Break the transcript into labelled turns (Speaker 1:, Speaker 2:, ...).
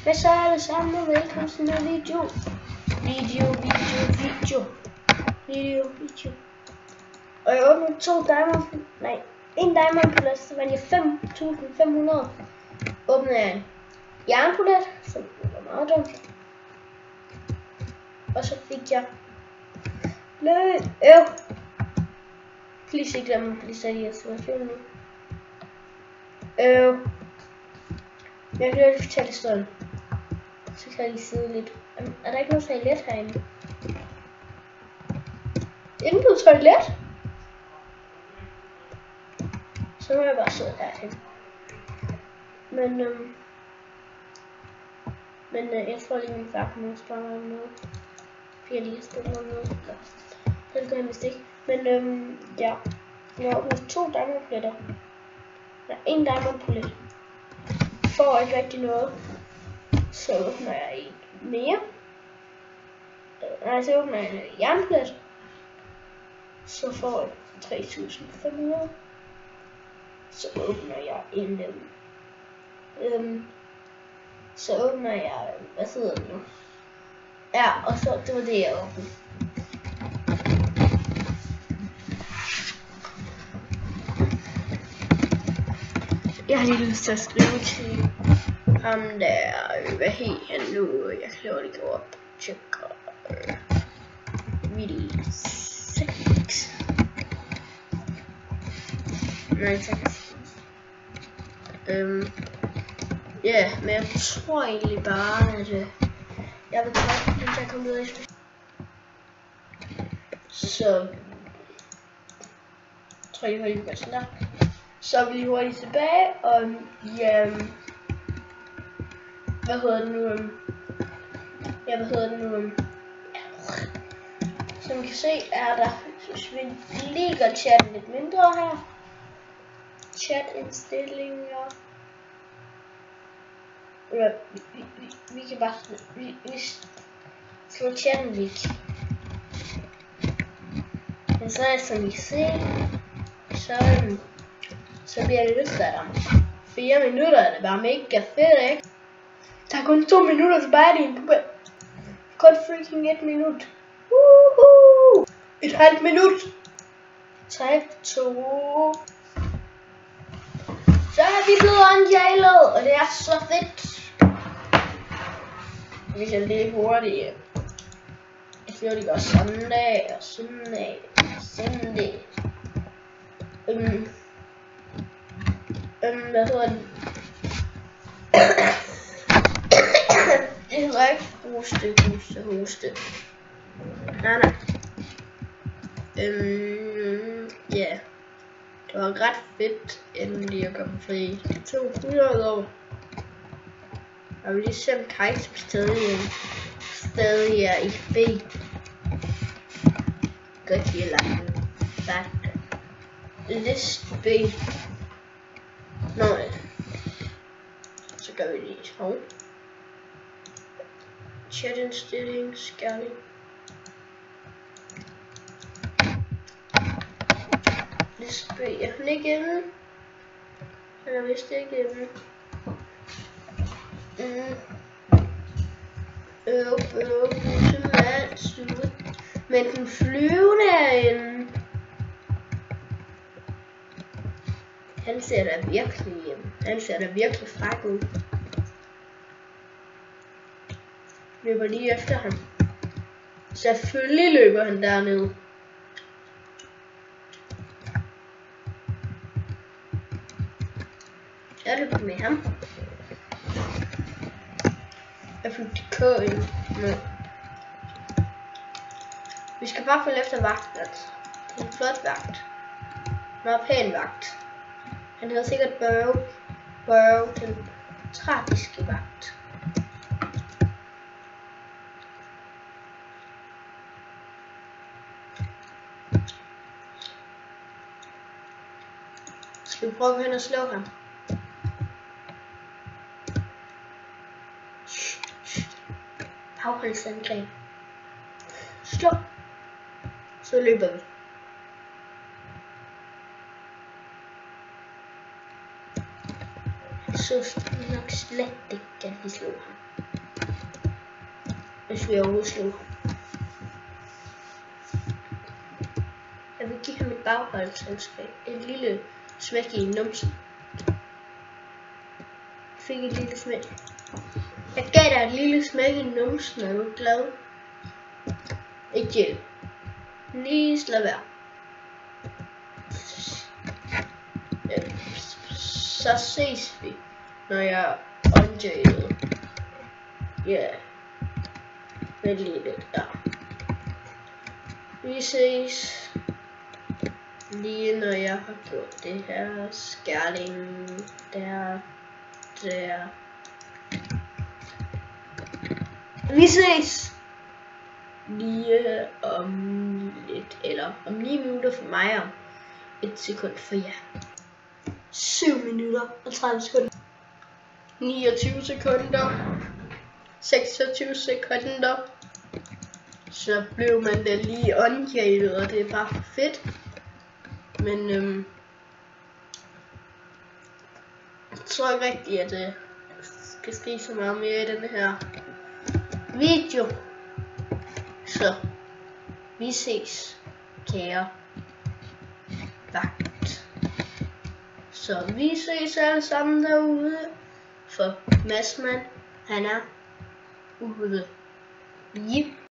Speaker 1: Hvad så alle sammen, og velkommen til en video. Og jeg åbnede en diamond pulet, så vandt jeg 5.500. Åbnede jeg en jernpulet, som var meget dumt. Og så fik jeg please ikke glemme at blive sat i situationen nu. Jeg kan lige fortælle historien. Så kan jeg lige sidde lidt. Er der ikke noget toilet herinde? Intet toilet? Så må jeg bare sidde herhen. Men jeg tror lige min far kommer og spørge mig om noget. Fordi jeg lige har spillet noget. Det gør jeg vist ikke. Men ja. Jeg har åbnet 2 diamondpletter. Der er 1 diamondplet. Får ikke rigtig noget. Så åbner jeg en mere. Så åbner jeg en jernplet. Så får jeg 3.500. Så åbner jeg en så åbner jeg, hvad hedder det nu? Ja, og så det var det jeg åbnede. Jeg har lige lyst til at skrive til ham der, hvad hed han nu? Jeg kan lige gå op og tjekke video 6. Nej, tak. Ja, men jeg tror egentlig bare, at jeg vil godt, hvis jeg kommer ud af så tror jeg lige godt sådan der. Så er vi lige hurtigt tilbage, og ja, hvad hedder det nu, som I kan se, er der, hvis vi lige gør chatten lidt mindre her, chat-indstillinger, vi kan bare, vi slår chatten væk, men så er det, som I kan se, så bliver det lidt af dem. 4 minutter er det bare mega fedt, ikke? Der er kun 2 minutter tilbage i en program. Kun freaking 1 minut. Woohoo! Et halvt minut. 3, 2. Så er vi blevet unjailet, og det er så fedt. Hvis jeg lige hurtigt. Jeg føler det går Sunday og Sunday. Hvad hedder det? Det hedder ikke hoste. Nej. Ja. Det var ret fedt endelig at komme fri. 200 år. Jeg vil lige se om Kajs stadig er i B. Godt lige lagt back. List B. Nå ja. Så gør vi lige sådan. Chat-indstilling, skærning. List B. Er han ikke inde? Han er vist ikke inde. Men den flyvende er inde. Han ser da virkelig fræk ud. Løber lige efter ham. Selvfølgelig løber han dernede. Jeg løber med ham. Jeg fik K ind med. Vi skal bare følge efter vagten, altså. Det er en flot vagt. Meget pæn vagt. Han hedder sikkert Burrow, den tragiske vagt. Skal vi prøve at gå hen og slå ham? Bagholdsangreb. Slå. Så løber vi. Så nok slet ikke, at vi slår ham. hvis vi er overslået. Jeg vil give ham et bagholdsselskab. Et lille smæk i numsen. Fik et lille smæk. Jeg gav dig et lille smæk i numsen, er du glad? Ikke hjælp. Lige slå være. Så ses vi, når jeg er unjaded. Ja. Vent lige lidt, ja. Vi ses lige når jeg har gjort det her skærling der. Vi ses lige om lidt, eller om 9 minutter for mig, om 1 sekund for jer. 7 minutter og 30 sekunder. 29 sekunder. 26 sekunder. Så blev man da lige unjaded, og det er bare fedt. Men jeg tror ikke rigtigt, at det skal ske så meget mere i den her video. Så vi ses, kære vagt. Så vi ses alle sammen derude, for Madsman, han er ude. Yep.